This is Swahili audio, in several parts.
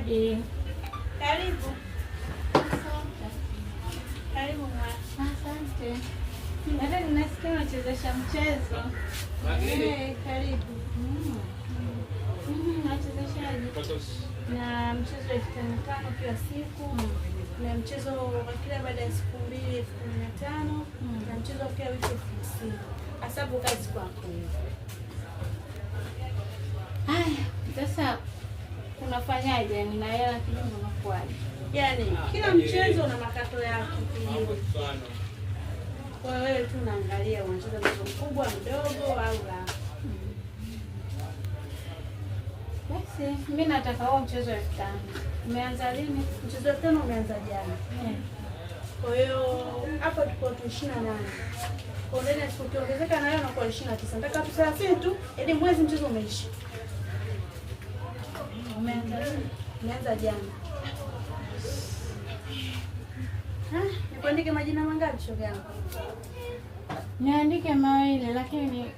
Hodi. Karibu. Asante. Karibu mwana. Asante. Dada, ninasikia unachezesha mchezo. Karibu. Nachezeshaji na mchezo 5,500 kila siku na mchezo wa kila baada ya siku 2 15,000 na mchezo wa kila wiki 50,000. Asabu kazi kwako. Haya, sasa unafanyaje? Nina hela kidogo unakuaje? Yaani kila mchezo una makato yake kidogo. Kwa wewe tu unaangalia unacheza mchezo mkubwa mdogo au la. Basi mimi nataka huo mchezo wa 5,000. Umeanza lini? Mchezo wa 5 umeanza jana. Kwa hiyo hapa tuko 28. Kwa ndani ya siku tuongezeka na leo nakuwa 29. Nataka tu 30 tu ili mwezi mchezo umeisha. Umeanza lini? Umeanza jana. Nikuandike majina mangapi shoga yangu? Niandike mawili lakini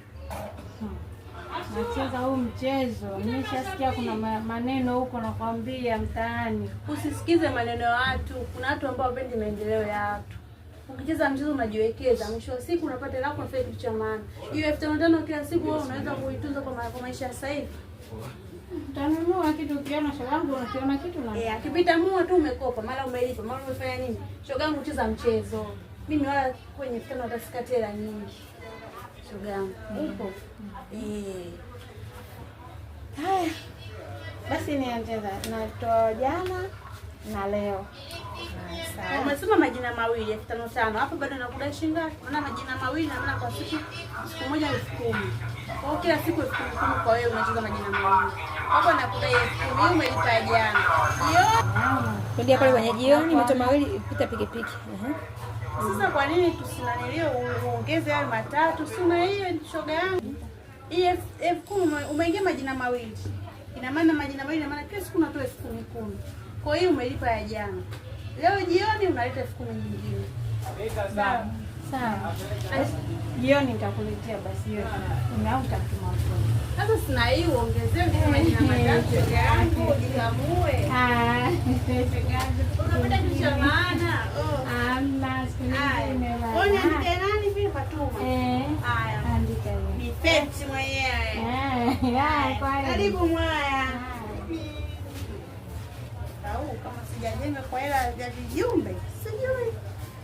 nacheza huu mchezo. Nimeshasikia kuna maneno huko nakwambia mtaani. Usisikize maneno ya watu. Kuna watu ambao wapendi maendeleo ya watu. Ukicheza mchezo unajiwekeza, mwisho wa siku unapata lako unafanya kitu cha maana. Hiyo 5,500 kila siku wewe unaweza kuitunza kwa maisha sasa hivi. Utanunua kitu ukiona shogangu unakiona kitu na akipita mua tu umekopa, mara umelipa, mara umefanya nini? Shogangu cheza mchezo. Mimi wala kwenye 5,000 atasikati hela nyingi. Shogangu. Upo? Haya. Basi nianzeza natoa jana na leo. Sawa. Umesema majina mawili 5,500. Hapo bado nakudai shilingi ngapi? Maana majina mawili na maana kwa siku moja 10,000. Kwa hiyo kila siku 10,000 kwa wewe unacheza majina mawili. Hapo nakudai 10,000 umelipa jana. Ndio pale kwenye jioni moto mawili pita pikipiki. Sasa kwa nini tusinanilio uongeze hayo matatu? Sina hiyo shoga yangu. Hii 10,000 umeingia majina mawili. Ina maana majina mawili ina maana kila siku unatoa 10,000. Kwa hiyo umelipa ya jana. Leo jioni unaleta 10,000 nyingine. Sawa. Sawa. Jioni nitakuletea basi hiyo. Umeauta tuma mkono. Sasa sina hiyo uongezee majina matatu shoga yangu jikamue. Unapenda kitu cha maana. Amna sikunione baba. Wewe ni nani vile Fatuma? Haya. Andika hiyo. Ni Pepsi mwenyewe. Karibu mwaya. Au kama sijajenga kwa hela ya vijumbe. Sijui.